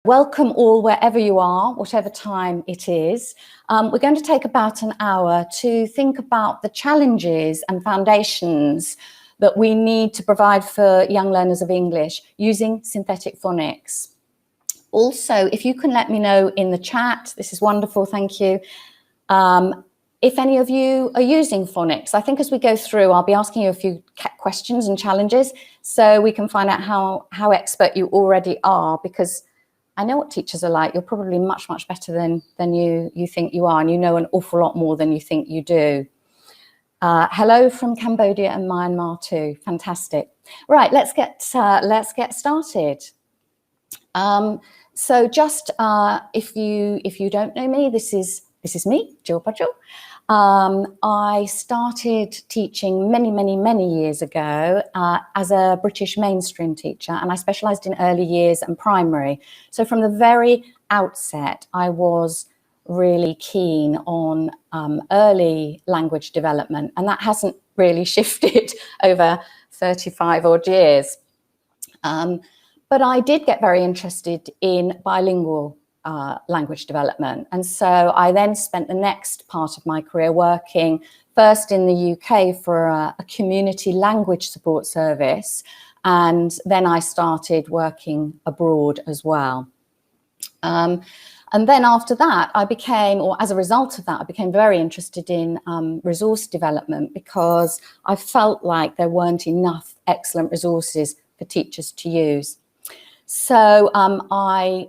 Welcome all wherever you are, whatever time it is. We're going to take about an hour to think about the challenges and foundations that we need to provide for young learners of English using synthetic phonics. Also, if you can let me know in the chat, this is wonderful, thank you. If any of you are using phonics, I think as we go through, I'll be asking you a few questions and challenges so we can find out how expert you already are, because I know what teachers are like. You're probably much, much better than you think you are, and you know an awful lot more than you think you do. Hello from Cambodia and Myanmar too. Fantastic. Right, let's get started. So just if you don't know me, this is me, Gill Budgell. I started teaching many years ago as a British mainstream teacher, and I specialised in early years and primary. So from the very outset, I was really keen on early language development, and that hasn't really shifted over 35 odd years. But I did get very interested in bilingual language development. And so I then spent the next part of my career working first in the UK for a community language support service. And then I started working abroad as well. And then after that, as a result of that, I became very interested in resource development, because I felt like there weren't enough excellent resources for teachers to use. So I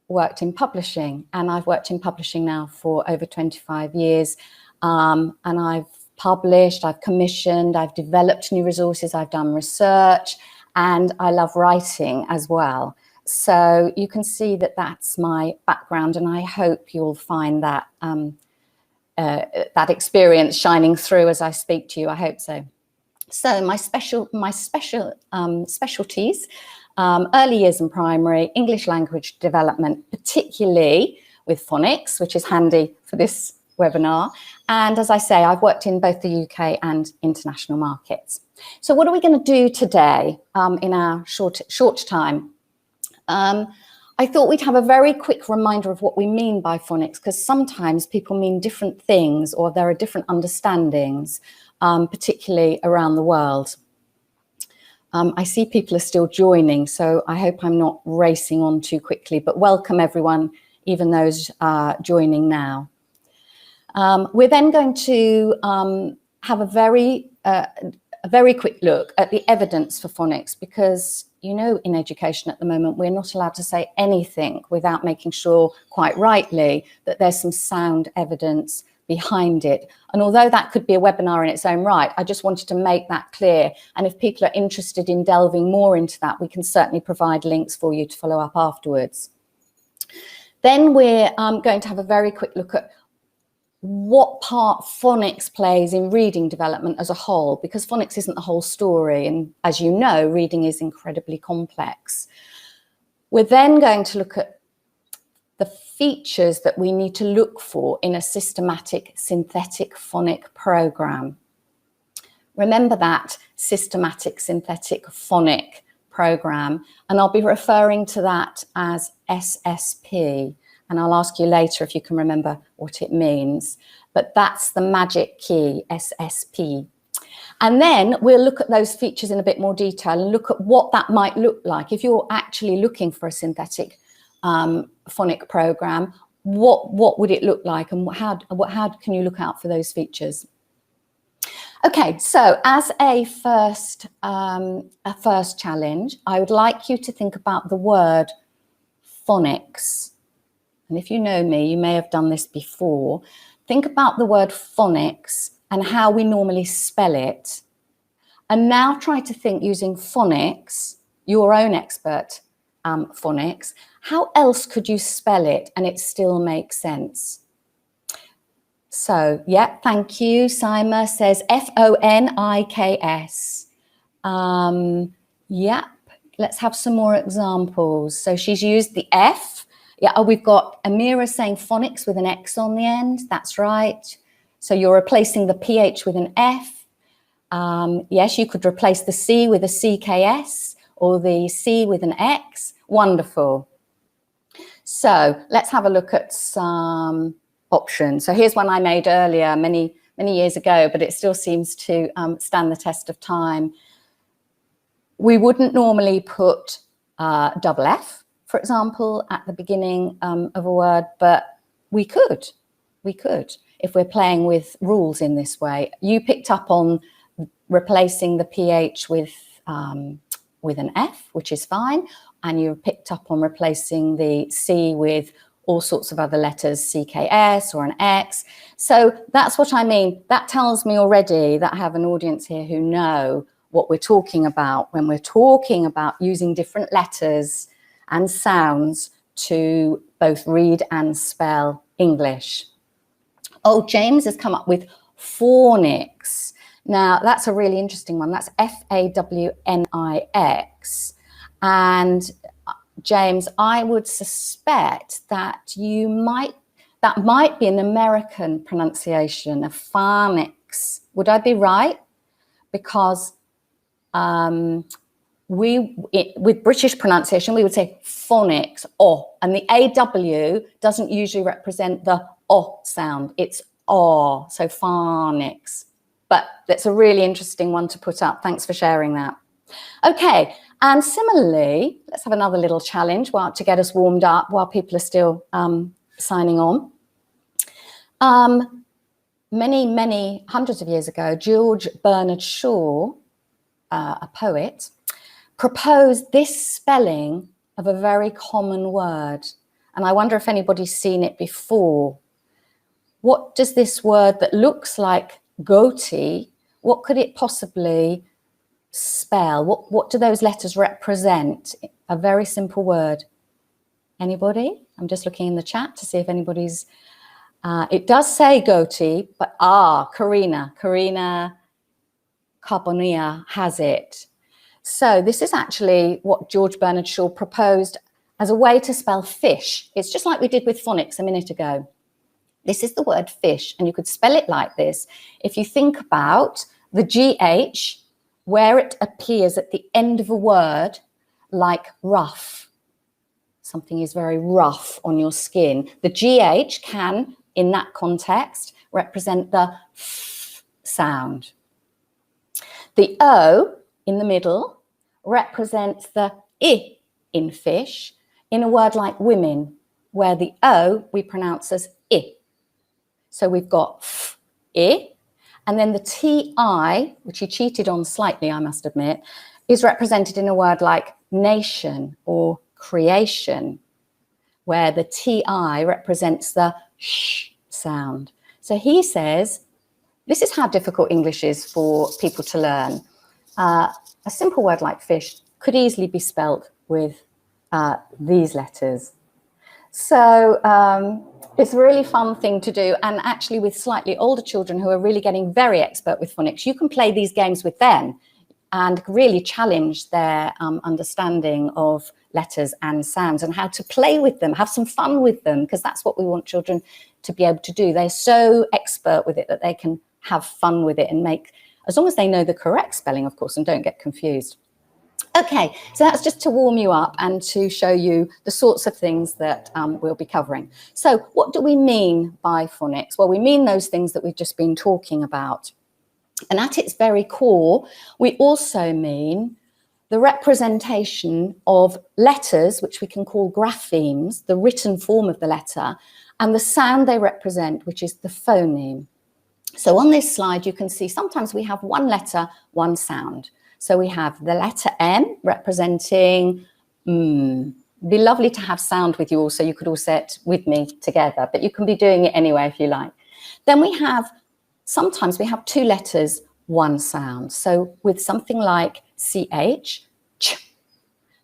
worked in publishing, and I've worked in publishing now for over 25 years. And I've published, I've commissioned, I've developed new resources, I've done research, and I love writing as well. So you can see that that's my background, and I hope you'll find that that experience shining through as I speak to you. I hope so. So my specialties. Early years and primary, English language development, particularly with phonics, which is handy for this webinar. And as I say, I've worked in both the UK and international markets. So what are we going to do today in our short time? I thought we'd have a very quick reminder of what we mean by phonics, because sometimes people mean different things, or there are different understandings, particularly around the world. I see people are still joining, so I hope I'm not racing on too quickly, but welcome everyone, even those joining now. We're then going to have a very quick look at the evidence for phonics, because, you know, in education at the moment, we're not allowed to say anything without making sure, quite rightly, that there's some sound evidence behind it. And although that could be a webinar in its own right, I just wanted to make that clear. And if people are interested in delving more into that, we can certainly provide links for you to follow up afterwards. Then we're going to have a very quick look at what part phonics plays in reading development as a whole, because phonics isn't the whole story. And as you know, reading is incredibly complex. We're then going to look at the features that we need to look for in a systematic synthetic phonic program. Remember that, systematic synthetic phonic program, and I'll be referring to that as SSP, and I'll ask you later if you can remember what it means, but that's the magic key, SSP. And then we'll look at those features in a bit more detail and look at what that might look like if you're actually looking for a synthetic phonic program. What would it look like, and how can you look out for those features? Okay, so as a first challenge, I would like you to think about the word phonics. And if you know me, you may have done this before. Think about the word phonics and how we normally spell it. And now try to think, using phonics, your own expert phonics, how else could you spell it and it still makes sense? So, yeah, thank you. Sima says Phoniks. Yep, let's have some more examples. So she's used the F. Yeah, oh, we've got Amira saying phonics with an X on the end. That's right. So you're replacing the PH with an F. Yes, you could replace the C with a CKS or the C with an X. Wonderful. So let's have a look at some options. So here's one I made earlier, many years ago, but it still seems to stand the test of time. We wouldn't normally put double F, for example, at the beginning of a word, but we could. We could, if we're playing with rules in this way. You picked up on replacing the PH with an F, which is fine. And you picked up on replacing the C with all sorts of other letters, CKS or an X. So that's what I mean. That tells me already that I have an audience here who know what we're talking about when we're talking about using different letters and sounds to both read and spell English. Oh, James has come up with phonics. Now, that's a really interesting one. That's F-A-W-N-I-X. And James, I would suspect that that might be an American pronunciation of phonics. Would I be right? Because with British pronunciation, we would say phonics, O, and the AW doesn't usually represent the O sound. It's O, so phonics. But that's a really interesting one to put up. Thanks for sharing that. Okay, and similarly, let's have another little challenge to get us warmed up while people are still signing on. Many hundreds of years ago, George Bernard Shaw, a poet, proposed this spelling of a very common word. And I wonder if anybody's seen it before. What does this word that looks like goatee, what could it possibly spell? What do those letters represent? A very simple word. Anybody? I'm just looking in the chat to see if anybody's... it does say goatee, but Karina Carbonia has it. So this is actually what George Bernard Shaw proposed as a way to spell fish. It's just like we did with phonics a minute ago. This is the word fish, and you could spell it like this. If you think about the GH, where it appears at the end of a word, like rough. Something is very rough on your skin. The GH can, in that context, represent the F sound. The O in the middle represents the I in fish, in a word like women, where the O we pronounce as I. So we've got F, I, and then the TI, which you cheated on slightly, I must admit, is represented in a word like nation or creation, where the TI represents the sh sound. So he says, this is how difficult English is for people to learn. A simple word like fish could easily be spelt with these letters. So it's a really fun thing to do. And actually with slightly older children who are really getting very expert with phonics, you can play these games with them and really challenge their understanding of letters and sounds and how to play with them, have some fun with them, because that's what we want children to be able to do. They're so expert with it that they can have fun with it and make, as long as they know the correct spelling, of course, and don't get confused. Okay, so that's just to warm you up and to show you the sorts of things that we'll be covering. So what do we mean by phonics? Well, we mean those things that we've just been talking about. And at its very core, we also mean the representation of letters, which we can call graphemes, the written form of the letter, and the sound they represent, which is the phoneme. So on this slide, you can see sometimes we have one letter, one sound. So we have the letter M representing, be lovely to have sound with you all, so you could all say it with me together, but you can be doing it anyway if you like. Then we have, sometimes we have two letters, one sound. So with something like CH, ch,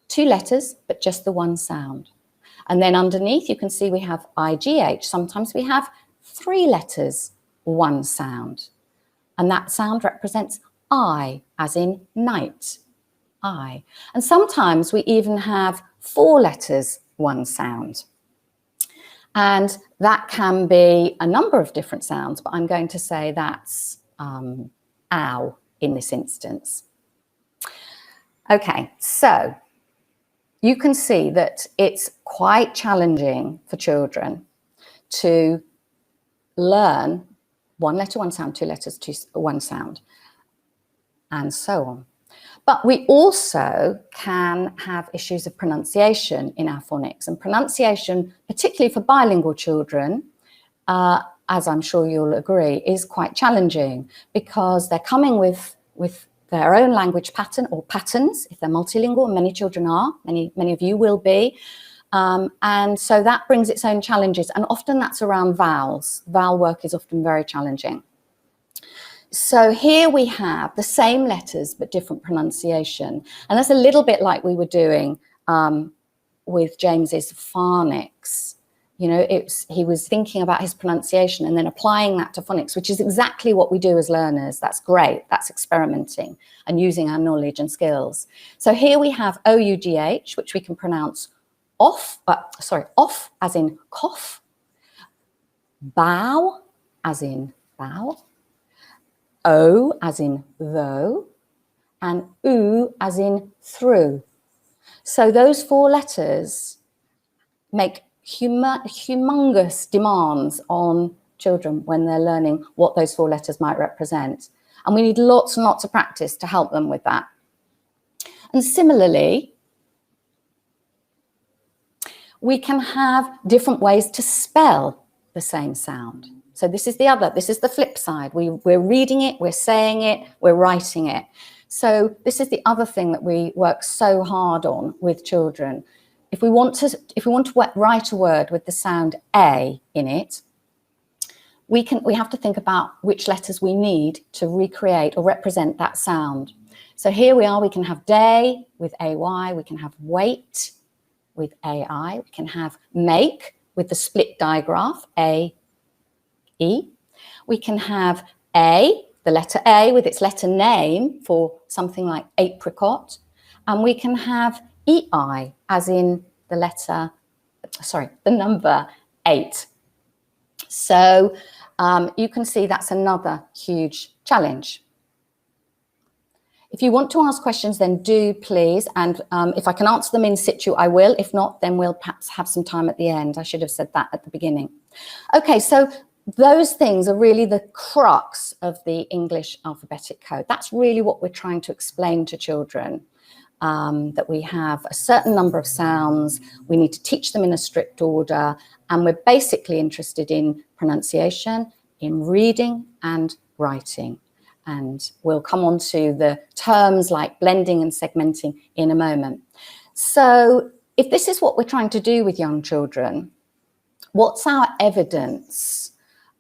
two letters, but just the one sound. And then underneath you can see we have IGH. Sometimes we have three letters, one sound. And that sound represents I, as in night, I. And sometimes we even have four letters, one sound. And that can be a number of different sounds, but I'm going to say that's ow in this instance. Okay, so you can see that it's quite challenging for children to learn one letter, one sound, two letters, one sound, and so on. But we also can have issues of pronunciation in our phonics, and pronunciation, particularly for bilingual children, as I'm sure you'll agree, is quite challenging because they're coming with their own language pattern or patterns, if they're multilingual, and many children are, many of you will be. And so that brings its own challenges, and often that's around vowels. Vowel work is often very challenging. So here we have the same letters but different pronunciation, and that's a little bit like we were doing with James's phonics. You know, he was thinking about his pronunciation and then applying that to phonics, which is exactly what we do as learners. That's great. That's experimenting and using our knowledge and skills. So here we have O-U-G-H, which we can pronounce off as in cough, bow as in bow, O as in though, and U as in through. So those four letters make humongous demands on children when they're learning what those four letters might represent. And we need lots and lots of practice to help them with that. And similarly, we can have different ways to spell the same sound. So this is the flip side. We're reading it, we're saying it, we're writing it. So this is the other thing that we work so hard on with children. If we want to write a word with the sound A in it, we have to think about which letters we need to recreate or represent that sound. So here we are, we can have day with AY, we can have wait with AI, we can have make with the split digraph, A, E. We can have A, the letter A with its letter name for something like apricot, and we can have EI as in the number 8. So you can see that's another huge challenge. If you want to ask questions, then do please, and if I can answer them in situ, I will. If not, then we'll perhaps have some time at the end. I should have said that at the beginning. Okay, so those things are really the crux of the English alphabetic code. That's really what we're trying to explain to children, that we have a certain number of sounds, we need to teach them in a strict order, and we're basically interested in pronunciation, in reading and writing. And we'll come on to the terms like blending and segmenting in a moment. So if this is what we're trying to do with young children, what's our evidence?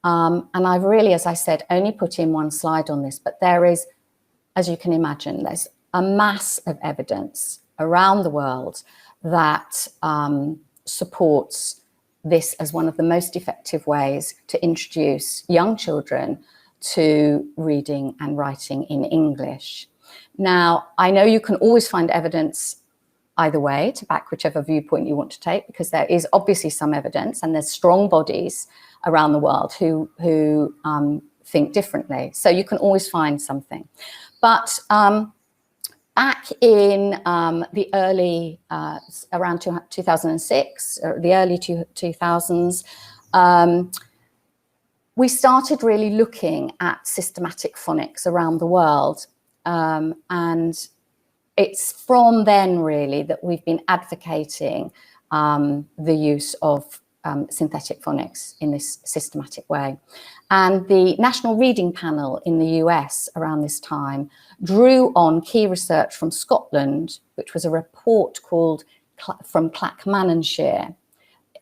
And I've really, as I said, only put in one slide on this, but there is, as you can imagine, there's a mass of evidence around the world that supports this as one of the most effective ways to introduce young children to reading and writing in English. Now, I know you can always find evidence either way to back whichever viewpoint you want to take, because there is obviously some evidence and there's strong bodies around the world who think differently. So you can always find something. But back in the early, around 2006, or the early 2000s, we started really looking at systematic phonics around the world. And it's from then really that we've been advocating the use of synthetic phonics in this systematic way. And the National Reading Panel in the US around this time drew on key research from Scotland, which was a report called From Clackmannanshire.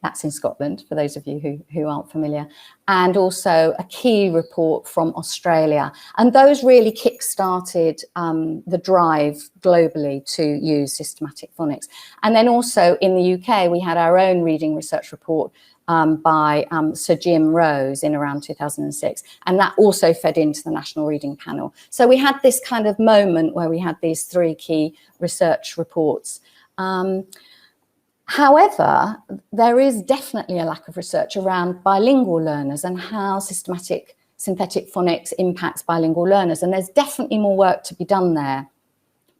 That's in Scotland, for those of you who aren't familiar, and also a key report from Australia. And those really kick-started the drive globally to use systematic phonics. And then also in the UK, we had our own reading research report by Sir Jim Rose in around 2006. And that also fed into the National Reading Panel. So we had this kind of moment where we had these three key research reports. However, there is definitely a lack of research around bilingual learners and how synthetic phonics impacts bilingual learners. And there's definitely more work to be done there.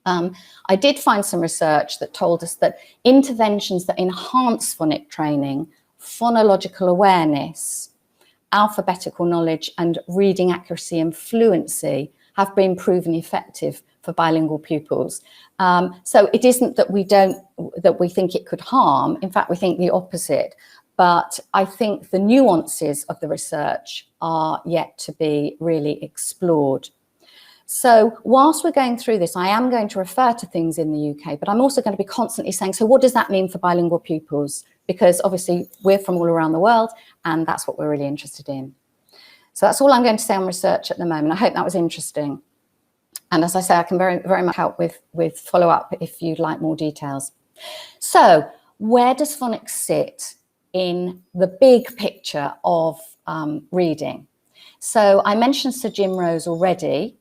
I did find some research that told us that interventions that enhance phonic training, phonological awareness, alphabetical knowledge, and reading accuracy and fluency have been proven effective for bilingual pupils. So it isn't that we think it could harm. In fact, we think the opposite. But I think the nuances of the research are yet to be really explored. So whilst we're going through this, I am going to refer to things in the UK, but I'm also going to be constantly saying, so what does that mean for bilingual pupils? Because obviously we're from all around the world, and that's what we're really interested in. So that's all I'm going to say on research at the moment. I hope that was interesting. And as I say, I can very, very much help with follow-up if you'd like more details. So where does phonics sit in the big picture of reading? So I mentioned Sir Jim Rose already.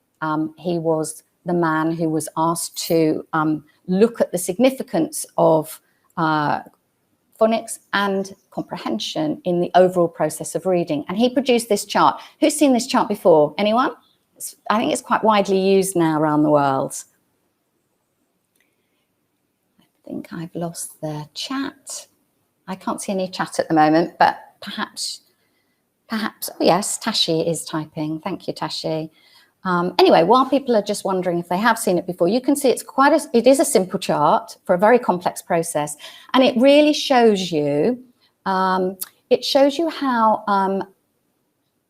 He was the man who was asked to look at the significance of phonics and comprehension in the overall process of reading. And he produced this chart. Who's seen this chart before? Anyone? I think it's quite widely used now around the world. I think I've lost the chat. I can't see any chat at the moment, but perhaps, oh yes, Tashi is typing. Thank you, Tashi. Anyway, while people are just wondering if they have seen it before, you can see it is a simple chart for a very complex process, and it really shows you, how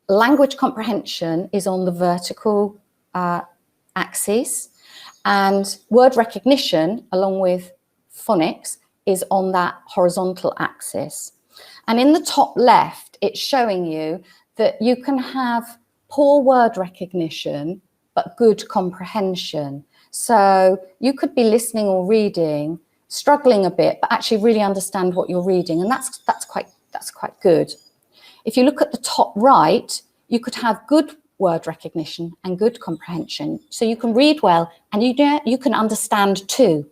language comprehension is on the vertical axis, and word recognition, along with phonics, is on that horizontal axis. And in the top left, it's showing you that you can have poor word recognition, but good comprehension. So you could be listening or reading, struggling a bit, but actually really understand what you're reading. And that's quite good. If you look at the top right, you could have good word recognition and good comprehension. So you can read well and you can understand too.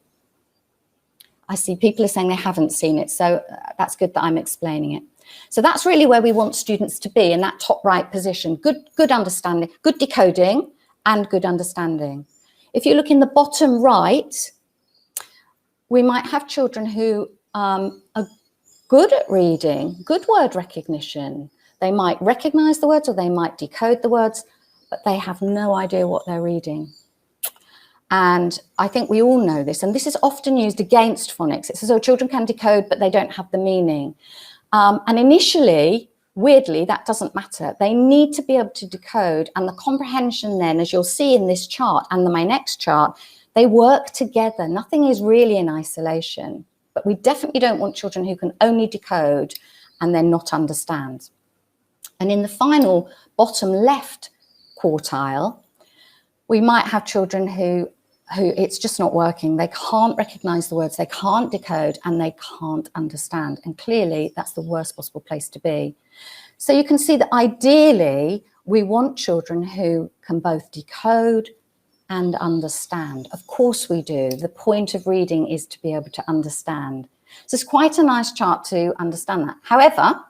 I see people are saying they haven't seen it, so that's good that I'm explaining it. So that's really where we want students to be, in that top right position. Good understanding, good decoding and good understanding. If you look in the bottom right, we might have children who are good at reading, good word recognition. They might recognize the words or they might decode the words, but they have no idea what they're reading. And I think we all know this, and this is often used against phonics. It's as though children can decode, but they don't have the meaning. And initially, weirdly, that doesn't matter. They need to be able to decode, and the comprehension then, as you'll see in this chart and my next chart, they work together. Nothing is really in isolation, but we definitely don't want children who can only decode and then not understand. And in the final bottom left quartile, we might have children who it's just not working. They can't recognize the words, they can't decode, and they can't understand. And clearly that's the worst possible place to be. So you can see that ideally we want children who can both decode and understand. Of course we do. The point of reading is to be able to understand. So it's quite a nice chart to understand that. However,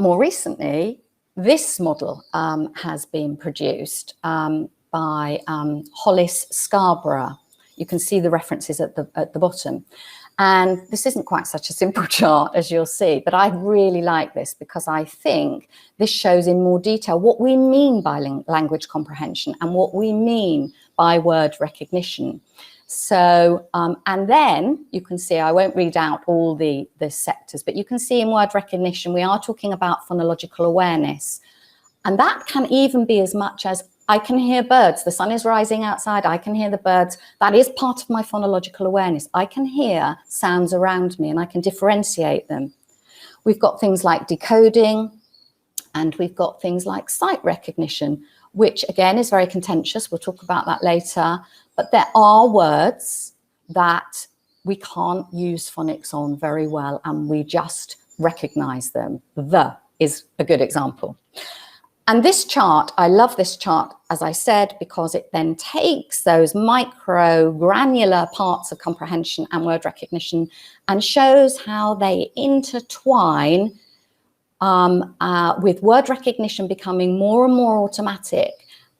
more recently, this model has been produced by Hollis Scarborough. You can see the references at the bottom. And this isn't quite such a simple chart, as you'll see, but I really like this because I think this shows in more detail what we mean by language comprehension and what we mean by word recognition. So, and then you can see, I won't read out all the sectors, but you can see in word recognition, we are talking about phonological awareness. And that can even be as much as, I can hear birds, the sun is rising outside, I can hear the birds. That is part of my phonological awareness. I can hear sounds around me and I can differentiate them. We've got things like decoding, and we've got things like sight recognition, which again is very contentious. We'll talk about that later. But there are words that we can't use phonics on very well, and we just recognize them. The is a good example. And this chart, I love this chart, as I said, because it then takes those micro granular parts of comprehension and word recognition and shows how they intertwine with word recognition becoming more and more automatic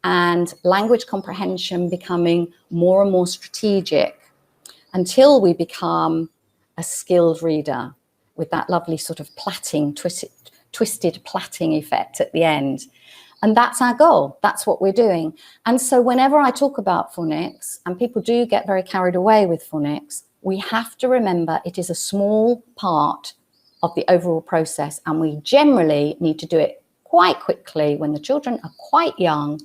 and language comprehension becoming more and more strategic until we become a skilled reader with that lovely sort of plaiting, twisted plaiting effect at the end. And that's our goal. That's what we're doing. And so whenever I talk about phonics, and people do get very carried away with phonics, we have to remember it is a small part of the overall process, and we generally need to do it quite quickly when the children are quite young.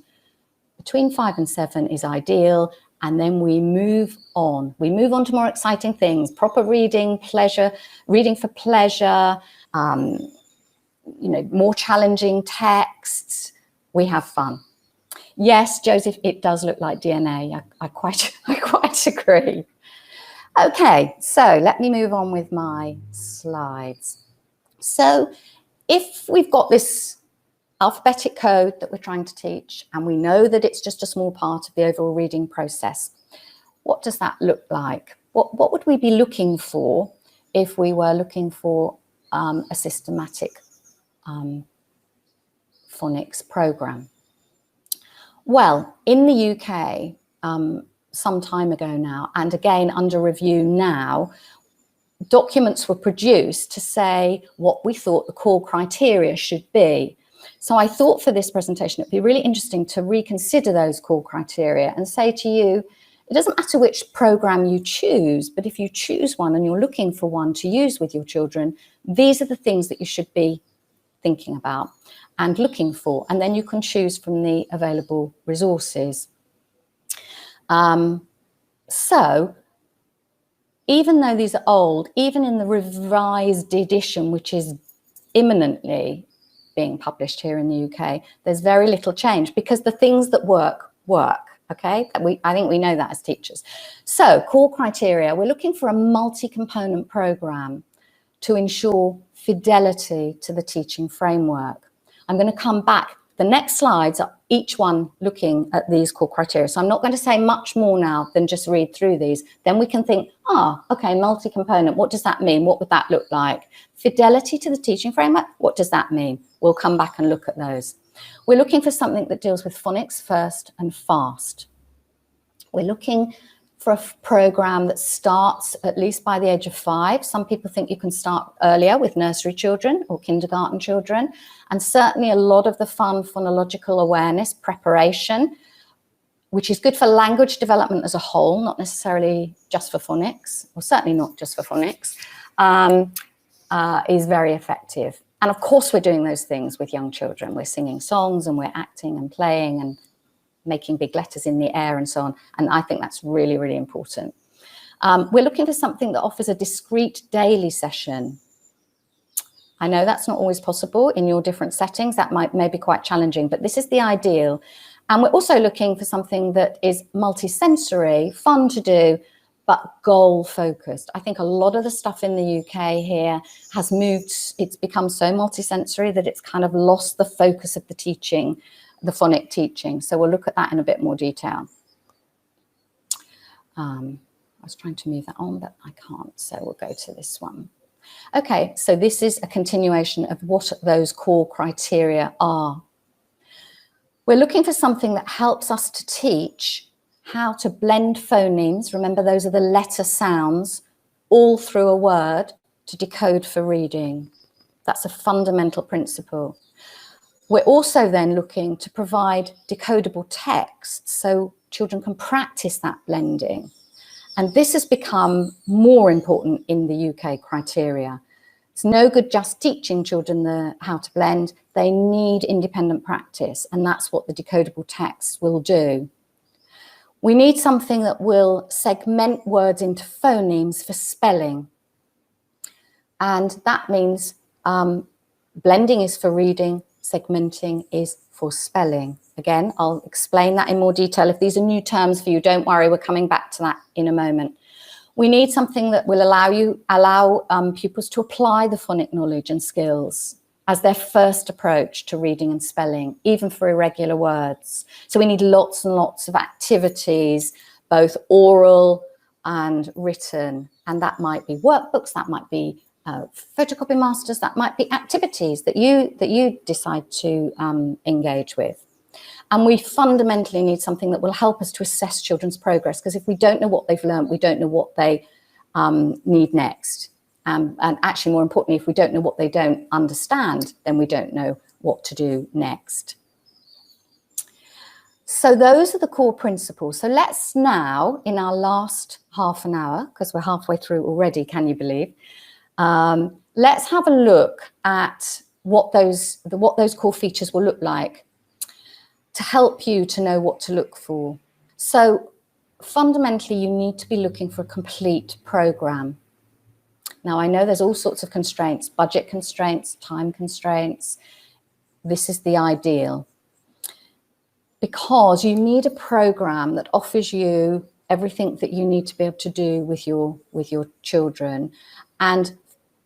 Between 5 and 7 is ideal, and then we move on. We move on to more exciting things, proper reading, pleasure, reading for pleasure, more challenging texts. We have fun. Yes, Joseph, it does look like DNA. I quite agree. Okay, so let me move on with my slides. So if we've got this alphabetic code that we're trying to teach, and we know that it's just a small part of the overall reading process, what does that look like? What would we be looking for if we were looking for a systematic phonics program? Well, in the UK, some time ago now, and again under review now, documents were produced to say what we thought the core criteria should be. So I thought for this presentation it'd be really interesting to reconsider those core criteria and say to you, it doesn't matter which program you choose, but if you choose one and you're looking for one to use with your children, these are the things that you should be thinking about and looking for, and then you can choose from the available resources. So even though these are old, even in the revised edition, which is imminently being published here in the UK, there's very little change because the things that work, okay? I think we know that as teachers. So core criteria, we're looking for a multi-component program to ensure fidelity to the teaching framework. I'm going to come back. The next slides are each one looking at these core criteria. So I'm not going to say much more now than just read through these. Then we can think, okay, multi-component, what does that mean? What would that look like? Fidelity to the teaching framework, what does that mean? We'll come back and look at those. We're looking for something that deals with phonics first and fast. We're looking for a program that starts at least by the age of 5. Some people think you can start earlier with nursery children or kindergarten children. And certainly a lot of the fun phonological awareness preparation, which is good for language development as a whole, not necessarily just for phonics, or certainly not just for phonics, is very effective. And of course, we're doing those things with young children. We're singing songs and we're acting and playing and making big letters in the air and so on. And I think that's really, really important. We're looking for something that offers a discrete daily session. I know that's not always possible in your different settings. That may be quite challenging, but this is the ideal. And we're also looking for something that is multi-sensory, fun to do, but goal-focused. I think a lot of the stuff in the UK here has moved, it's become so multi-sensory that it's kind of lost the focus of the teaching, the phonic teaching. So we'll look at that in a bit more detail. I was trying to move that on, but I can't, so we'll go to this one. Okay, so this is a continuation of what those core criteria are. We're looking for something that helps us to teach how to blend phonemes. Remember, those are the letter sounds all through a word to decode for reading. That's a fundamental principle. We're also then looking to provide decodable text so children can practice that blending. And this has become more important in the UK criteria. It's no good just teaching children how to blend. They need independent practice, and that's what the decodable text will do. We need something that will segment words into phonemes for spelling. And that means blending is for reading, segmenting is for spelling. Again, I'll explain that in more detail. If these are new terms for you, don't worry, we're coming back to that in a moment. We need something that will allow pupils to apply the phonic knowledge and skills as their first approach to reading and spelling, even for irregular words. So we need lots and lots of activities, both oral and written, and that might be workbooks, that might be photocopy masters, that might be activities that you decide to engage with. And we fundamentally need something that will help us to assess children's progress, because if we don't know what they've learned, we don't know what they need next. And actually, more importantly, if we don't know what they don't understand, then we don't know what to do next. So those are the core principles. So let's now, in our last half an hour, because we're halfway through already, can you believe? Let's have a look at what those core features will look like to help you to know what to look for. So fundamentally, you need to be looking for a complete program. Now, I know there's all sorts of constraints, budget constraints, time constraints. This is the ideal, because you need a program that offers you everything that you need to be able to do with your children. And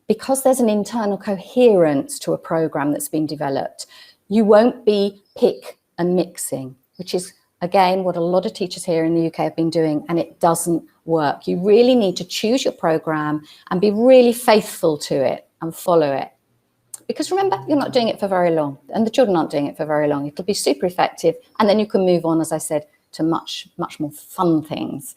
because there's an internal coherence to a program that's been developed, you won't be pick and mixing, which is, again, what a lot of teachers here in the UK have been doing, and it doesn't work. You really need to choose your program and be really faithful to it and follow it. Because remember, you're not doing it for very long, and the children aren't doing it for very long. It'll be super effective, and then you can move on, as I said, to much more fun things.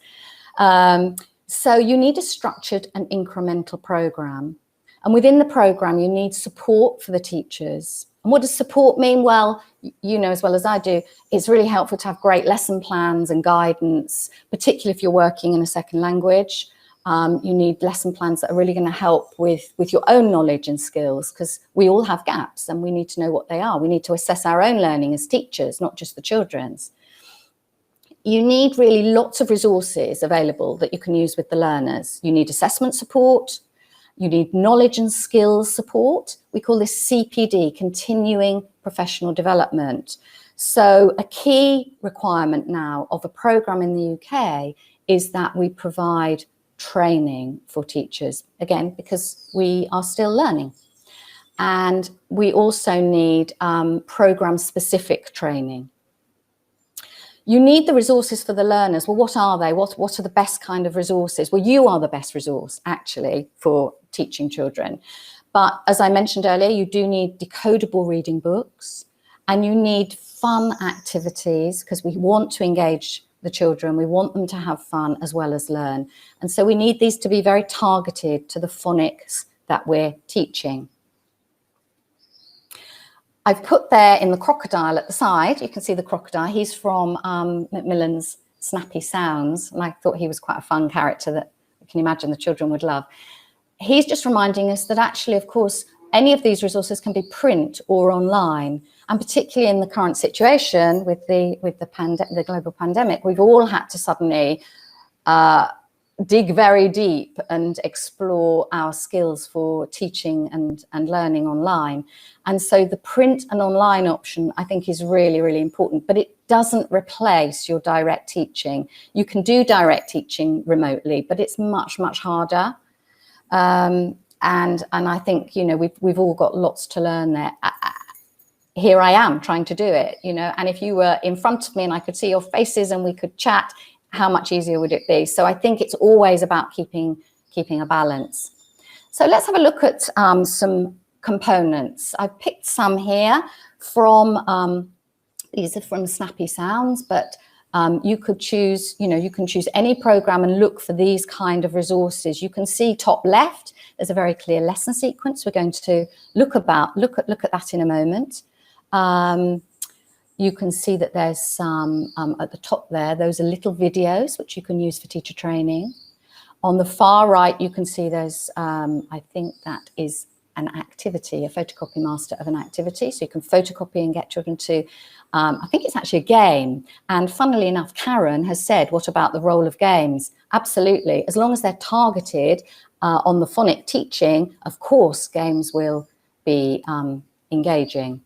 So you need a structured and incremental program. And within the program, you need support for the teachers. And what does support mean? Well, you know as well as I do, it's really helpful to have great lesson plans and guidance, particularly if you're working in a second language. You need lesson plans that are really going to help with your own knowledge and skills, because we all have gaps and we need to know what they are. We need to assess our own learning as teachers, not just the children's. You need really lots of resources available that you can use with the learners. You need assessment support. You need knowledge and skills support. We call this CPD, continuing professional development. So a key requirement now of a program in the UK is that we provide training for teachers, again, because we are still learning. And we also need program-specific training. You need the resources for the learners. Well, what are they? What are the best kind of resources? Well, you are the best resource, actually, for teaching children. But as I mentioned earlier, you do need decodable reading books, and you need fun activities, because we want to engage the children. We want them to have fun as well as learn. And so we need these to be very targeted to the phonics that we're teaching. I've put there in the crocodile at the side, you can see the crocodile. He's from Macmillan's Snappy Sounds, and I thought he was quite a fun character that you can imagine the children would love. He's just reminding us that actually, of course, any of these resources can be print or online, and particularly in the current situation with the global pandemic, we've all had to suddenly dig very deep and explore our skills for teaching and learning online. And so the print and online option, I think, is really, really important, but it doesn't replace your direct teaching. You can do direct teaching remotely, but it's much, much harder. And I think, you know, we've all got lots to learn there. Here I am trying to do it, you know, and if you were in front of me and I could see your faces and we could chat, how much easier would it be? So I think it's always about keeping a balance. So let's have a look at some components. I've picked some here from, these are from Snappy Sounds, but you could choose, you know, you can choose any program and look for these kind of resources. You can see top left, there's a very clear lesson sequence. We're going to look at that in a moment. You can see that there's some at the top there, those are little videos which you can use for teacher training. On the far right, you can see there's, I think that is an activity, a photocopy master of an activity. So you can photocopy and get children to, I think it's actually a game. And funnily enough, Karen has said, what about the role of games? Absolutely. As long as they're targeted on the phonic teaching, of course, games will be engaging.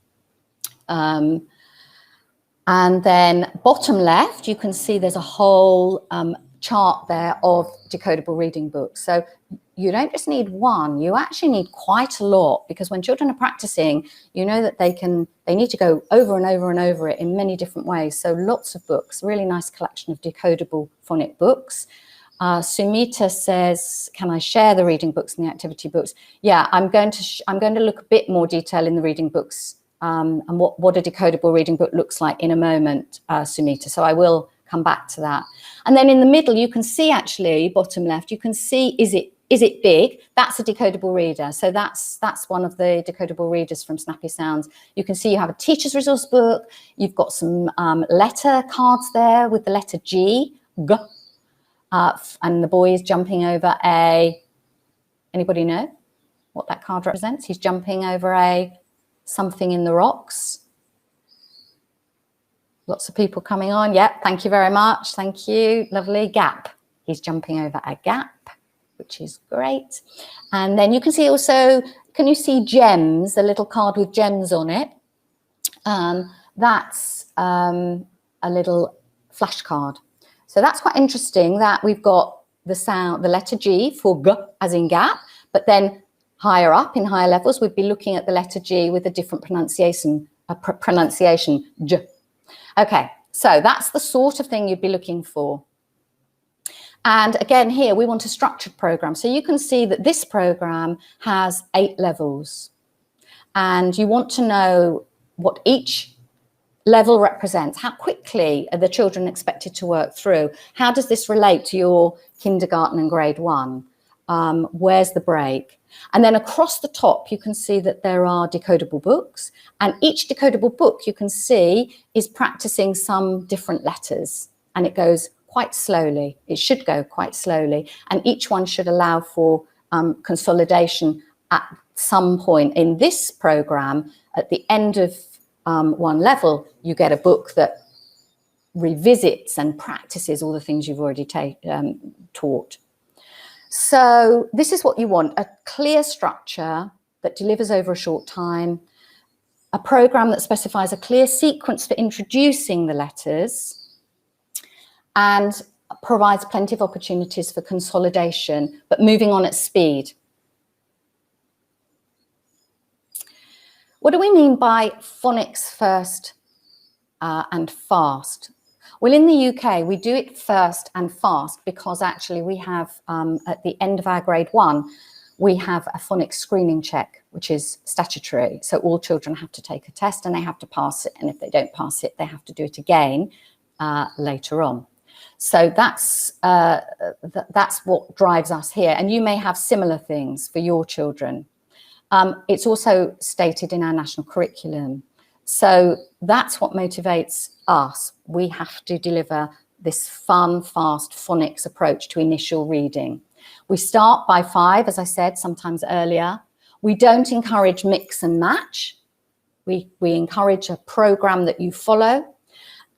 And then bottom left, you can see there's a whole chart there of decodable reading books. So you don't just need one, you actually need quite a lot, because when children are practicing, you know that they need to go over and over and over it in many different ways. So lots of books, really nice collection of decodable phonic books. Sumita says, can I share the reading books and the activity books? Yeah, I'm going to look a bit more detail in the reading books and what a decodable reading book looks like in a moment, Sumita. So I will come back to that. And then in the middle, you can see actually, bottom left, you can see, is it big? That's a decodable reader. So that's one of the decodable readers from Snappy Sounds. You can see you have a teacher's resource book. You've got some letter cards there with the letter G, and the boy is jumping over anybody know what that card represents? He's jumping over something in the rocks. Lots of people coming on. Yep, thank you very much. Thank you. Lovely. Gap. He's jumping over a gap, which is great. And then you can see also, can you see gems, the little card with gems on it? That's a little flashcard. So that's quite interesting that we've got the letter G for G as in gap, but then higher up in higher levels, we'd be looking at the letter G with a different pronunciation, J. Okay, so that's the sort of thing you'd be looking for. And again, here we want a structured program. So you can see that this program has 8 levels. And you want to know what each level represents. How quickly are the children expected to work through? How does this relate to your kindergarten and grade 1? Where's the break? And then across the top, you can see that there are decodable books. And each decodable book you can see is practicing some different letters. And it goes quite slowly. It should go quite slowly. And each one should allow for consolidation at some point. In this program, at the end of one level, you get a book that revisits and practices all the things you've already taught. So this is what you want, a clear structure that delivers over a short time, a program that specifies a clear sequence for introducing the letters, and provides plenty of opportunities for consolidation, but moving on at speed. What do we mean by phonics first and fast? Well, in the UK, we do it first and fast because actually we have, at the end of our grade 1, we have a phonics screening check, which is statutory. So all children have to take a test and they have to pass it. And if they don't pass it, they have to do it again later on. So that's what drives us here. And you may have similar things for your children. It's also stated in our national curriculum. So that's what motivates us. We have to deliver this fun, fast phonics approach to initial reading. We start by 5, as I said, sometimes earlier. We don't encourage mix and match. We encourage a program that you follow.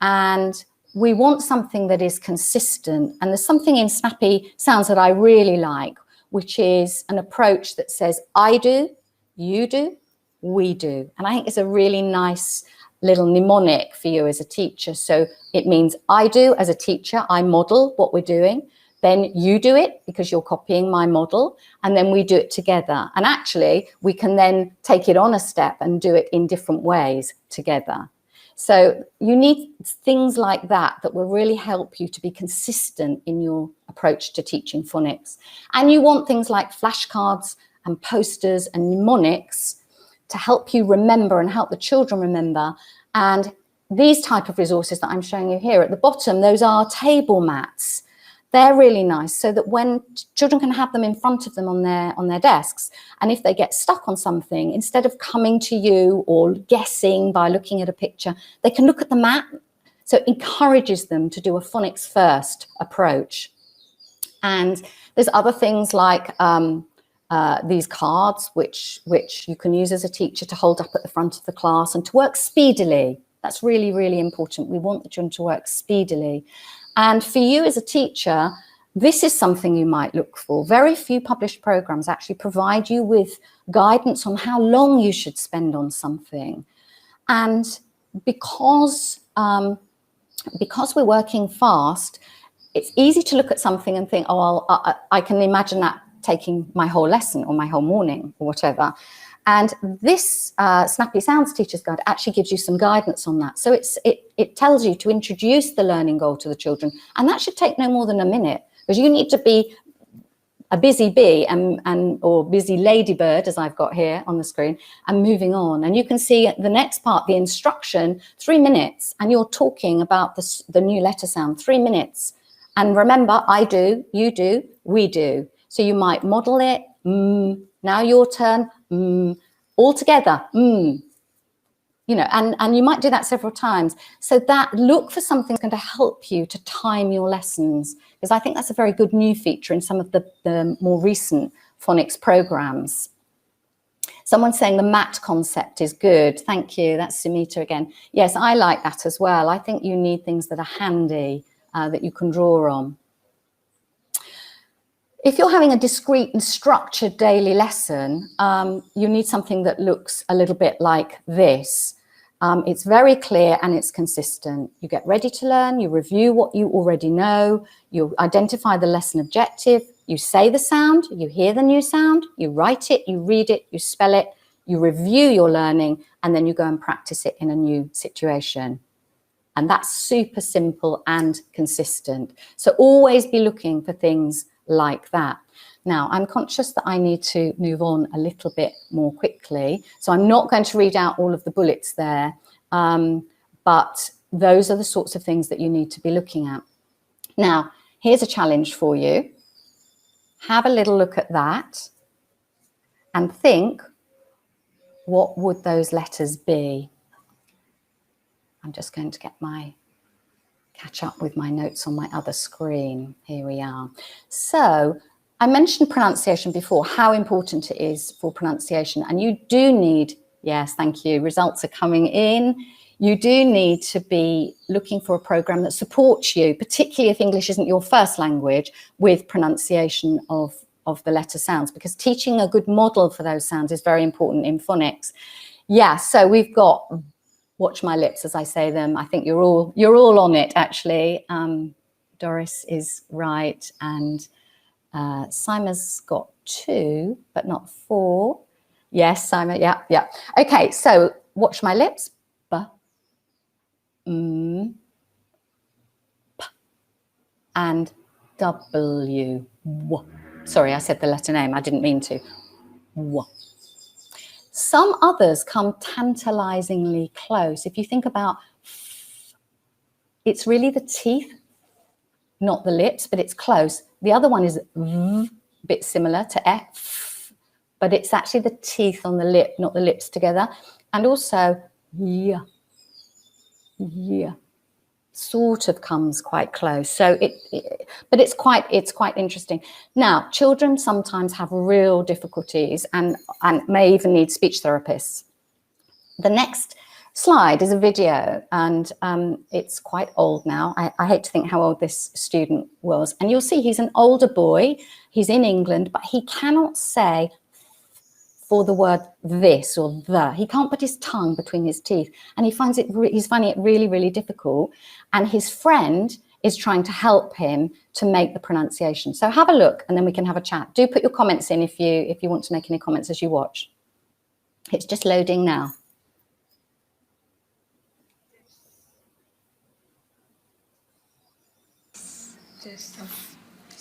And we want something that is consistent. And there's something in Snappy Sounds that I really like, which is an approach that says, I do, you do, we do. And I think it's a really nice little mnemonic for you as a teacher. So it means I do as a teacher, I model what we're doing. Then you do it because you're copying my model. And then we do it together. And actually, we can then take it on a step and do it in different ways together. So you need things like that that will really help you to be consistent in your approach to teaching phonics. And you want things like flashcards and posters and mnemonics to help you remember and help the children remember. And these type of resources that I'm showing you here at the bottom, those are table mats. They're really nice so that when children can have them in front of them on their desks, and if they get stuck on something, instead of coming to you or guessing by looking at a picture, they can look at the mat. So it encourages them to do a phonics first approach. And there's other things like these cards, which you can use as a teacher to hold up at the front of the class and to work speedily. That's really, really important. We want the children to work speedily. And for you as a teacher, this is something you might look for. Very few published programs actually provide you with guidance on how long you should spend on something. And because we're working fast, it's easy to look at something and think, oh, I can imagine that taking my whole lesson or my whole morning or whatever. And this Snappy Sounds Teacher's Guide actually gives you some guidance on that. So it tells you to introduce the learning goal to the children. And that should take no more than a minute, because you need to be a busy bee or busy ladybird, as I've got here on the screen, and moving on. And you can see the next part, the instruction, 3 minutes, and you're talking about the new letter sound, 3 minutes. And remember, I do, you do, we do. So you might model it, now your turn, all together, you know, and you might do that several times. So that, look for something that's going to help you to time your lessons, because I think that's a very good new feature in some of the more recent phonics programs. Someone's saying the mat concept is good. Thank you. That's Sumita again. Yes, I like that as well. I think you need things that are handy, that you can draw on. If you're having a discrete and structured daily lesson, you need something that looks a little bit like this. It's very clear and it's consistent. You get ready to learn, you review what you already know, you identify the lesson objective, you say the sound, you hear the new sound, you write it, you read it, you spell it, you review your learning, and then you go and practice it in a new situation. And that's super simple and consistent. So always be looking for things like that. Now, I'm conscious that I need to move on a little bit more quickly. So I'm not going to read out all of the bullets there, but those are the sorts of things that you need to be looking at. Now, here's a challenge for you. Have a little look at that and think, what would those letters be? I'm just going to catch up with my notes on my other screen. Here we are. So I mentioned pronunciation before, how important it is for pronunciation. And you do need, yes, thank you, results are coming in. You do need to be looking for a program that supports you, particularly if English isn't your first language, with pronunciation of the letter sounds, because teaching a good model for those sounds is very important in phonics. Yeah, so we've got watch my lips as I say them. I think you're all on it, actually. Doris is right, and Simon's got 2, but not 4. Yes, Simon, yeah. Okay, so watch my lips. B, m, p, and W. W. Sorry, I said the letter name. I didn't mean to. W. Some others come tantalizingly close. If you think about, it's really the teeth, not the lips, but it's close. The other one is v, a bit similar to F, but it's actually the teeth on the lip, not the lips together. And also, yeah, sort of comes quite close. So but it's quite interesting. Now, children sometimes have real difficulties and may even need speech therapists. The next slide is a video, and it's quite old now. I hate to think how old this student was. And you'll see he's an older boy. He's in England, but he cannot say for the word this or the. He can't put his tongue between his teeth, and he's finding it really, really difficult. And his friend is trying to help him to make the pronunciation. So have a look, and then we can have a chat. Do put your comments in if you want to make any comments as you watch. It's just loading now.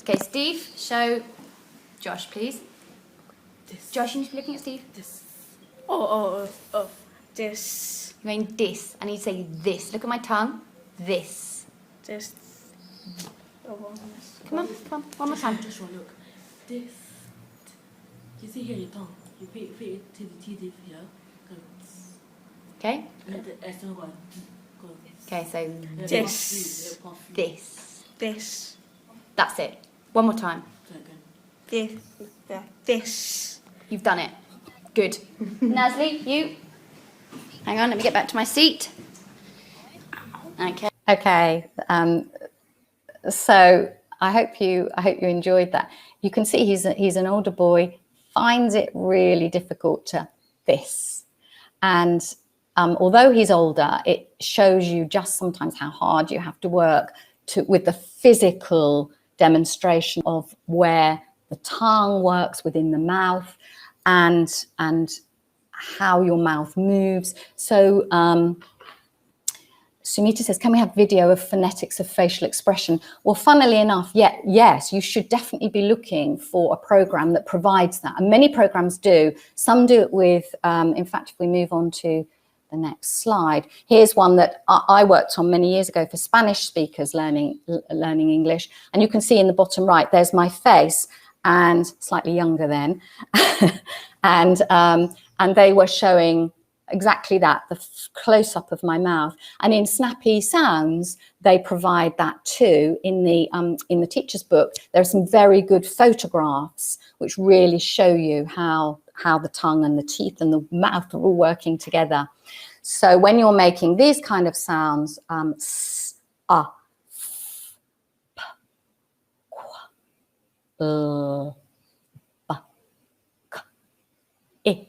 Okay, Steve, show Josh, please. This. Josh, you need to be looking at Steve. This. Oh, this. You mean this? I need to say this. Look at my tongue. This. This. Come on. One more time. Just look. This. You see here your tongue. You put it to the teeth here. Okay. And the S one. Okay, so This. This. That's it. One more time. This. This. You've done it. Good. Nazli, you. Hang on, let me get back to my seat. Okay. Okay. So I hope you enjoyed that. You can see he's an older boy, finds it really difficult to this, and although he's older, it shows you just sometimes how hard you have to work with the physical demonstration of where the tongue works within the mouth and how your mouth moves. So Sumita says, can we have video of phonetics of facial expression? Well, funnily enough, yes, you should definitely be looking for a program that provides that. And many programs do. Some do it with, in fact, if we move on to the next slide, here's one that I worked on many years ago for Spanish speakers learning English. And you can see in the bottom right, there's my face, and slightly younger then. and they were showing exactly that, the close-up of my mouth. And in Snappy Sounds, they provide that too. In the teacher's book, there are some very good photographs which really show you how the tongue and the teeth and the mouth are all working together. So when you're making these kind of sounds, s, a, f, p, qu, b, k, I,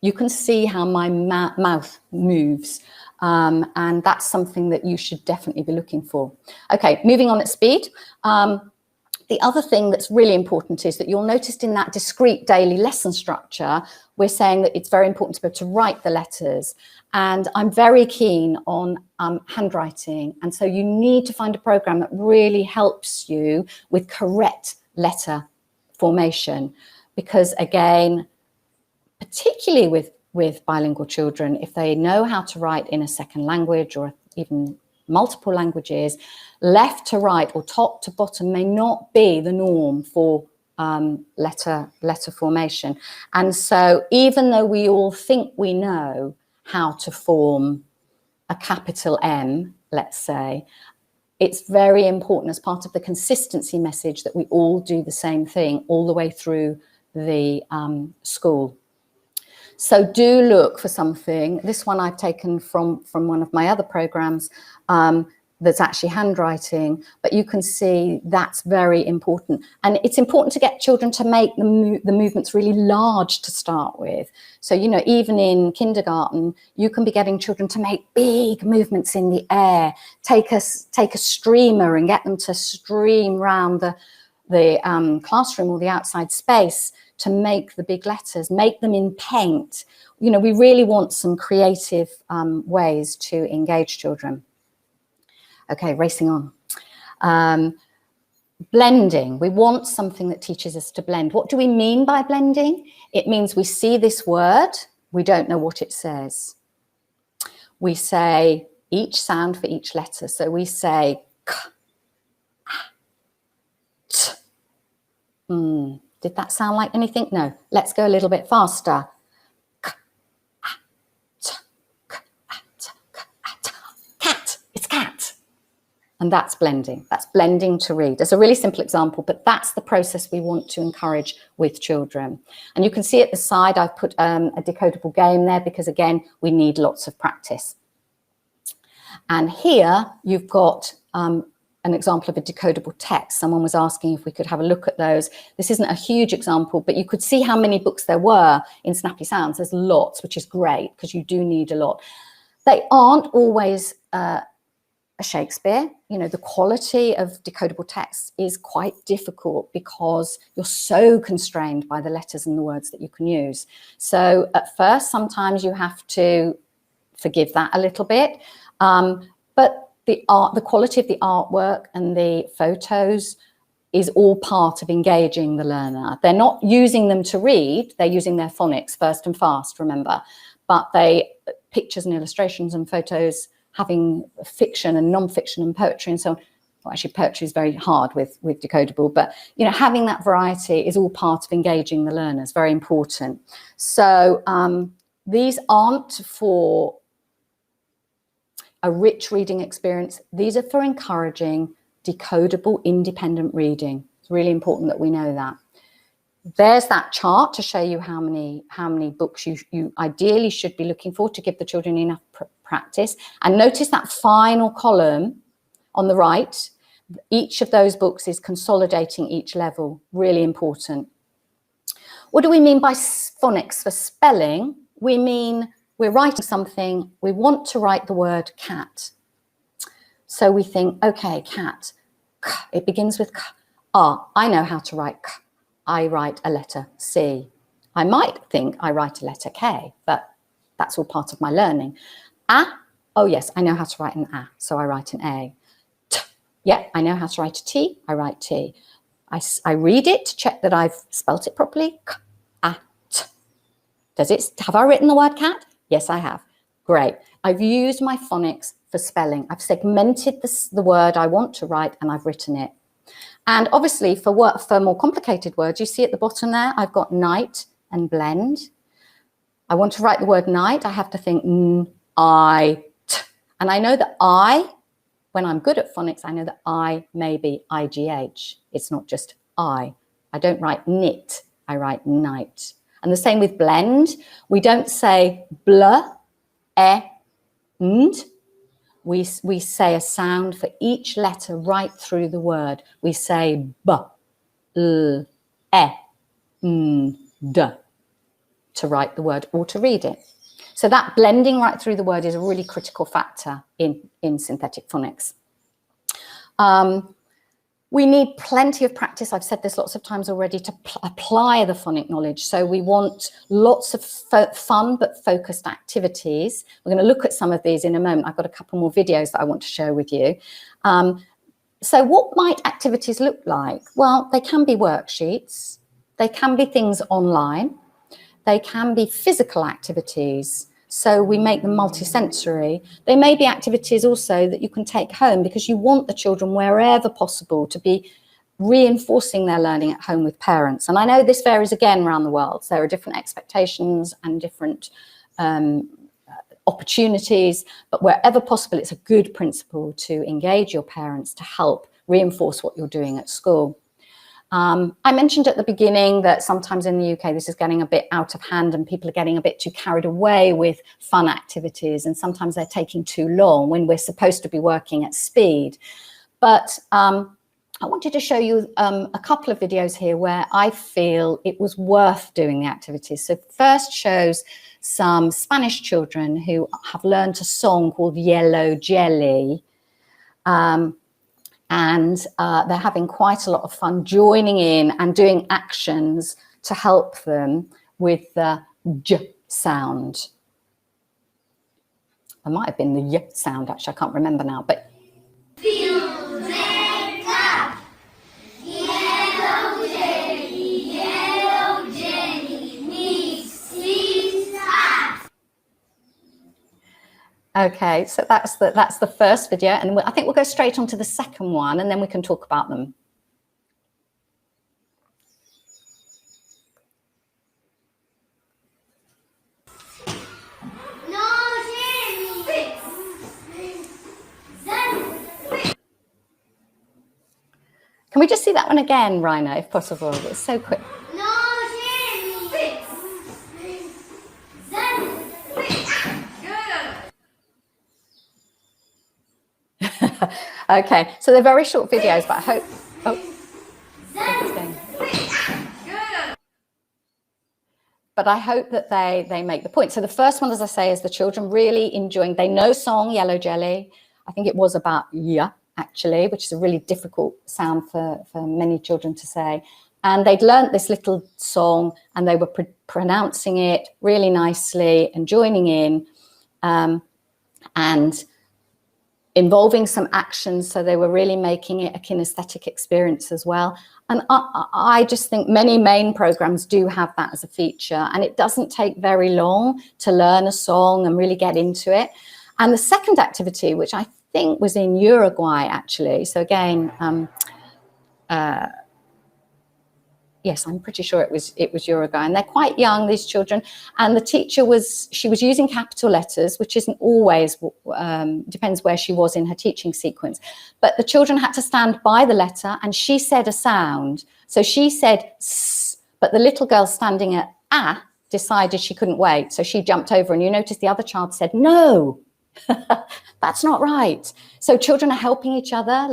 you can see how my mouth moves. And that's something that you should definitely be looking for. Okay, moving on at speed. The other thing that's really important is that you'll notice in that discrete daily lesson structure, we're saying that it's very important to be able to write the letters. And I'm very keen on handwriting. And so you need to find a program that really helps you with correct letter formation. Because again, particularly with bilingual children, if they know how to write in a second language or even multiple languages, left to right or top to bottom may not be the norm for letter formation. And so even though we all think we know how to form a capital M, let's say, it's very important as part of the consistency message that we all do the same thing all the way through the school. So do look for something. This one I've taken from one of my other programs that's actually handwriting, but you can see that's very important. And it's important to get children to make the movements really large to start with. So, you know, even in kindergarten, you can be getting children to make big movements in the air, take a streamer and get them to stream round the classroom or the outside space to make the big letters, make them in paint. You know, we really want some creative ways to engage children. Okay, racing on. Blending. We want something that teaches us to blend. What do we mean by blending? It means we see this word, we don't know what it says. We say each sound for each letter. So we say k, a, t. Did that sound like anything? No. Let's go a little bit faster. K, a, t, k, a, t, k, a, t. Cat. It's cat. And that's blending. That's blending to read. There's a really simple example, but that's the process we want to encourage with children. And you can see at the side, I've put a decodable game there because, again, we need lots of practice. And here you've got an example of a decodable text. Someone was asking if we could have a look at those. This isn't a huge example, but you could see how many books there were in Snappy Sounds. There's lots, which is great because you do need a lot. They aren't always a Shakespeare. You know, the quality of decodable text is quite difficult because you're so constrained by the letters and the words that you can use. So at first, sometimes you have to forgive that a little bit. But the quality of the artwork and the photos is all part of engaging the learner. They're not using them to read, they're using their phonics first and fast, remember. But pictures and illustrations and photos, having fiction and non-fiction and poetry and so on. Well, actually, poetry is very hard with decodable, but you know, having that variety is all part of engaging the learners, very important. So these aren't for a rich reading experience. These are for encouraging decodable, independent reading. It's really important that we know that. There's that chart to show you how many books you ideally should be looking for to give the children enough practice. And notice that final column on the right. Each of those books is consolidating each level. Really important. What do we mean by phonics for spelling? We mean we're writing something, we want to write the word cat. So we think, okay, cat, k, it begins with k. I know how to write k. I write a letter C. I might think I write a letter K, but that's all part of my learning. A, Oh yes, I know how to write an A, so I write an A. T. Yeah, I know how to write a T, I write T. I read it to check that I've spelt it properly. K, A, T. Have I written the word cat? Yes, I have. Great. I've used my phonics for spelling. I've segmented the word I want to write and I've written it. And obviously for more complicated words, you see at the bottom there, I've got night and blend. I want to write the word night. I have to think n, I, t. And I know that when I'm good at phonics, I know that I may be IGH. It's not just I. I don't write knit, I write night. And the same with blend. We don't say bl, e, nd. We say a sound for each letter right through the word. We say b, l, e, n, d to write the word or to read it. So that blending right through the word is a really critical factor in synthetic phonics. We need plenty of practice. I've said this lots of times already, to apply the phonic knowledge. So we want lots of fun but focused activities. We're going to look at some of these in a moment. I've got a couple more videos that I want to share with you. So what might activities look like? Well, they can be worksheets. They can be things online. They can be physical activities. So we make them multisensory. They may be activities also that you can take home, because you want the children, wherever possible, to be reinforcing their learning at home with parents. And I know this varies again around the world. So there are different expectations and different opportunities, but wherever possible, it's a good principle to engage your parents to help reinforce what you're doing at school. I mentioned at the beginning that sometimes in the UK this is getting a bit out of hand and people are getting a bit too carried away with fun activities, and sometimes they're taking too long when we're supposed to be working at speed. But I wanted to show you a couple of videos here where I feel it was worth doing the activities. So first shows some Spanish children who have learned a song called Yellow Jelly. And they're having quite a lot of fun joining in and doing actions to help them with the J sound. It might have been the Y sound, actually, I can't remember now, but. Fill the cup. Yellow jelly, mix it up. Okay, so that's the first video, and I think we'll go straight on to the second one, and then we can talk about them. Can we just see that one again, Raina, if possible? It's so quick. Okay, so they're very short videos, but I hope. But I hope that they make the point. So the first one, as I say, is the children really enjoying. They know song Yellow Jelly. I think it was about yeah, actually, which is a really difficult sound for many children to say. And they'd learnt this little song and they were pronouncing it really nicely and joining in. And involving some actions, so they were really making it a kinesthetic experience as well. And I just think many main programs do have that as a feature, and it doesn't take very long to learn a song and really get into it. And the second activity, which I think was in Uruguay actually, so again, yes, I'm pretty sure it was Uruguay, and they're quite young, these children. And the teacher was using capital letters, which isn't always, depends where she was in her teaching sequence. But the children had to stand by the letter, and she said a sound. So she said S, but the little girl standing at A decided she couldn't wait. So she jumped over, and you notice the other child said, no, that's not right. So children are helping each other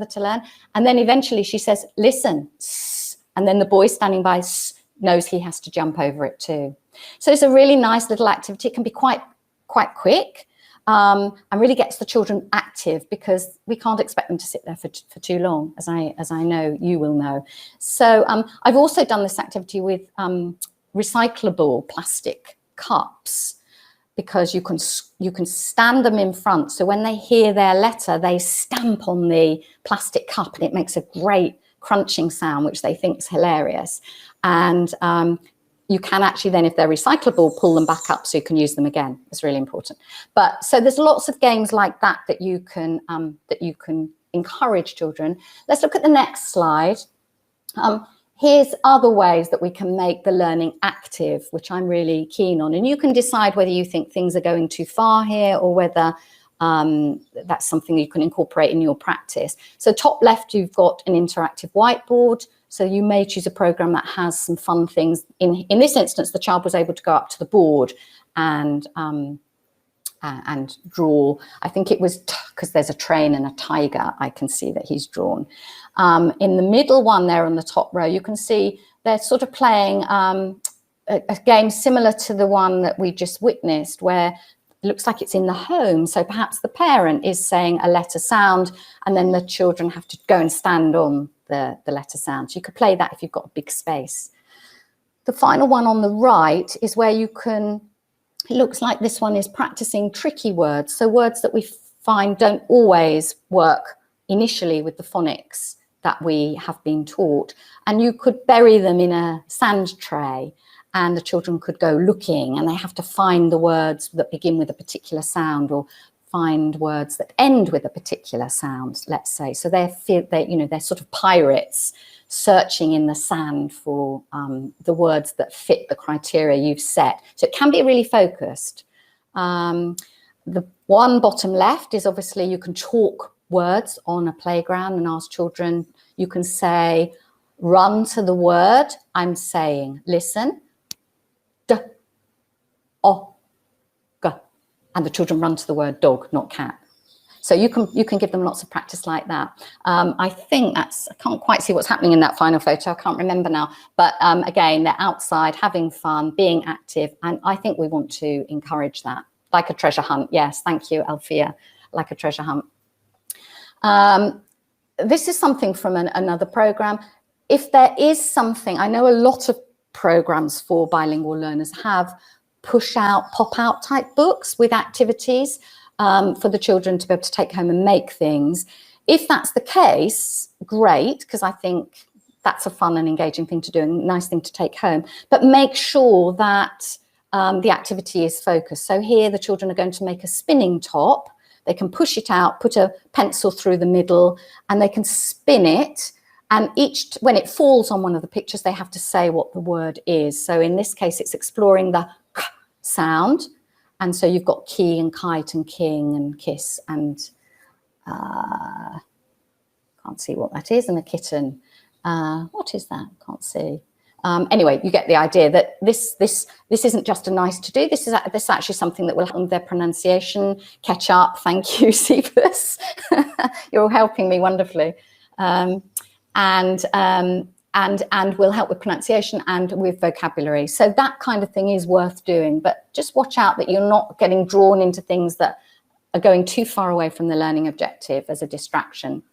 to learn. And then eventually she says, listen, S. And then the boy standing by knows he has to jump over it too. So it's a really nice little activity. It can be quite quick and really gets the children active, because we can't expect them to sit there for too long, as I know you will know. So I've also done this activity with recyclable plastic cups, because you can stand them in front. So when they hear their letter, they stamp on the plastic cup and it makes a great crunching sound, which they think is hilarious. And you can actually then, if they're recyclable, pull them back up so you can use them again. It's really important. But so there's lots of games like that that you can encourage children. Let's look at the next slide. Here's other ways that we can make the learning active, which I'm really keen on. And you can decide whether you think things are going too far here or whether that's something you can incorporate in your practice. So top left, you've got an interactive whiteboard. So you may choose a program that has some fun things. In this instance, the child was able to go up to the board and draw. I think it was because there's a train and a tiger. I can see that he's drawn. In the middle one there on the top row, you can see they're sort of playing a game similar to the one that we just witnessed, where it looks like it's in the home. So perhaps the parent is saying a letter sound and then the children have to go and stand on the letter sound. So you could play that if you've got a big space. The final one on the right is where you can, it looks like this one is practicing tricky words. So words that we find don't always work initially with the phonics that we have been taught. And you could bury them in a sand tray and the children could go looking and they have to find the words that begin with a particular sound or find words that end with a particular sound, let's say. So they're sort of pirates searching in the sand for the words that fit the criteria you've set. So it can be really focused. The one bottom left is obviously you can chalk words on a playground and ask children, you can say, run to the word I'm saying. Listen. D, o, g. And the children run to the word dog, not cat. So you can give them lots of practice like that. I think I can't quite see what's happening in that final photo. I can't remember now. But again, they're outside having fun, being active. And I think we want to encourage that. Like a treasure hunt. Yes, thank you, Alfia. Like a treasure hunt. This is something from another program. If there is something, I know a lot of programs for bilingual learners have push out, pop out type books with activities for the children to be able to take home and make things. If that's the case, great, because I think that's a fun and engaging thing to do and a nice thing to take home. But make sure that the activity is focused. So here the children are going to make a spinning top. They can push it out, put a pencil through the middle, and they can spin it. And when it falls on one of the pictures, they have to say what the word is. So in this case, it's exploring the k sound. And so you've got key and kite and king and kiss and can't see what that is, and a kitten. What is that? Can't see. Anyway, you get the idea that this isn't just a nice to do. This is actually something that will help with their pronunciation. Catch up. Thank you, Cephas. You're all helping me wonderfully. And will help with pronunciation and with vocabulary. So that kind of thing is worth doing, but just watch out that you're not getting drawn into things that are going too far away from the learning objective as a distraction.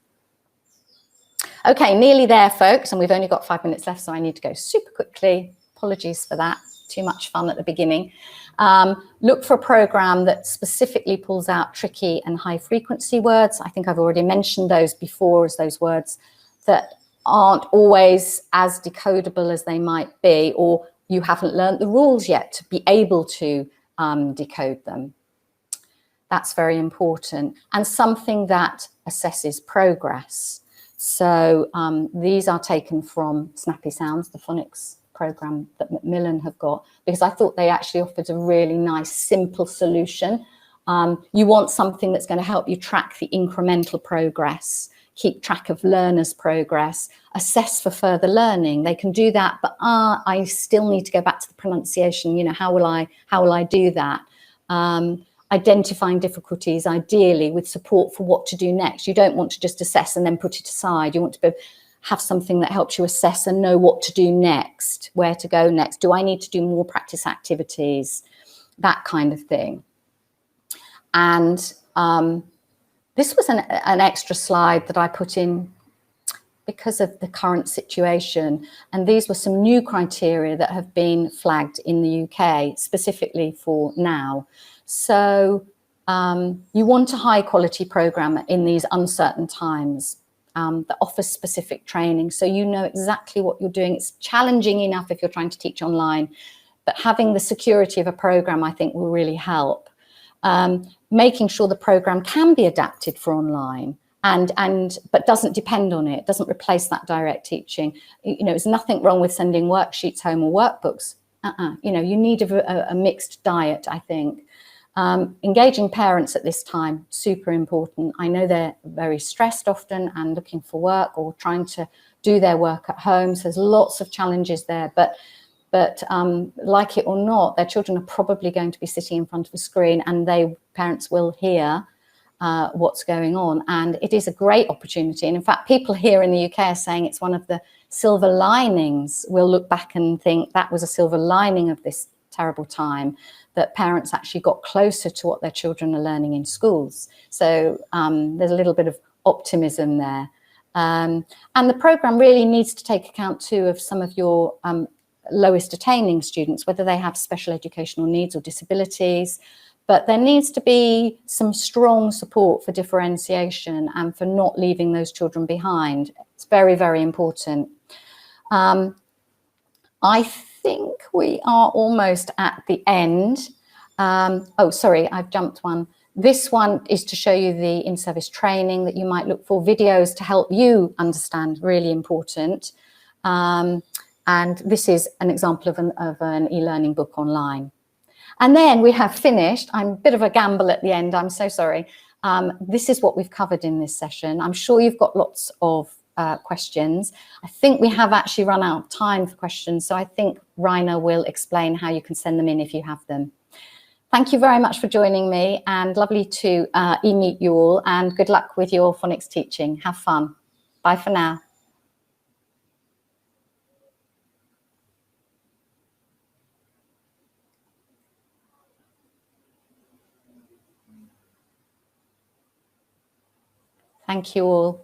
Okay, nearly there, folks, and we've only got 5 minutes left, so I need to go super quickly. Apologies for that. Too much fun at the beginning. Look for a program that specifically pulls out tricky and high frequency words. I think I've already mentioned those before as those words that aren't always as decodable as they might be, or you haven't learned the rules yet to be able to decode them. That's very important. And something that assesses progress. So these are taken from Snappy Sounds, the phonics program that Macmillan have got, because I thought they actually offered a really nice, simple solution. You want something that's going to help you track the incremental progress, keep track of learners' progress, assess for further learning. They can do that, but I still need to go back to the pronunciation. You know, how will I do that? Identifying difficulties, ideally with support for what to do next. You don't want to just assess and then put it aside. You want to have something that helps you assess and know what to do next, where to go next. Do I need to do more practice activities? That kind of thing. And this was an extra slide that I put in because of the current situation. And these were some new criteria that have been flagged in the UK, specifically for now. So you want a high quality program in these uncertain times that offers specific training, so you know exactly what you're doing. It's challenging enough if you're trying to teach online, but having the security of a program, I think, will really help. Making sure the program can be adapted for online, but doesn't depend on it, doesn't replace that direct teaching. You know, there's nothing wrong with sending worksheets home or workbooks. You know, you need a mixed diet, I think. Engaging parents at this time, super important. I know they're very stressed often and looking for work or trying to do their work at home. So there's lots of challenges there. But like it or not, their children are probably going to be sitting in front of a screen, and parents will hear what's going on. And it is a great opportunity. And in fact, people here in the UK are saying it's one of the silver linings. We'll look back and think that was a silver lining of this terrible time, that parents actually got closer to what their children are learning in schools. So there's a little bit of optimism there. And the programme really needs to take account too of some of your lowest attaining students, whether they have special educational needs or disabilities. But there needs to be some strong support for differentiation and for not leaving those children behind. It's very, very important. I think we are almost at the end. Oh, sorry, I've jumped one. This one is to show you the in-service training that you might look for, videos to help you understand, really important. And this is an example of an e-learning book online. And then we have finished. I'm a bit of a gamble at the end, I'm so sorry. This is what we've covered in this session. I'm sure you've got lots of questions. I think we have actually run out of time for questions, so I think Rainer will explain how you can send them in if you have them. Thank you very much for joining me, and lovely to e-meet you all, and good luck with your phonics teaching. Have fun. Bye for now. Thank you all.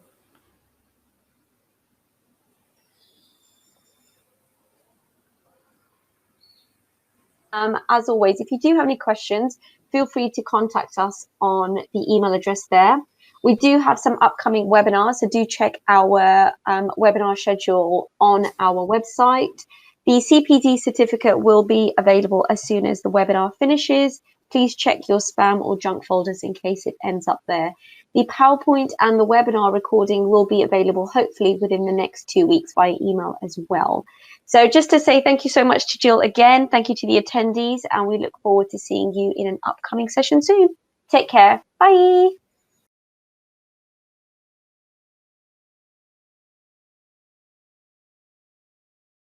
As always, if you do have any questions, feel free to contact us on the email address there. We do have some upcoming webinars, so do check our webinar schedule on our website. The CPD certificate will be available as soon as the webinar finishes. Please check your spam or junk folders in case it ends up there. The PowerPoint and the webinar recording will be available hopefully within the next 2 weeks via email as well. So just to say thank you so much to Gill again, thank you to the attendees, and we look forward to seeing you in an upcoming session soon. Take care. Bye.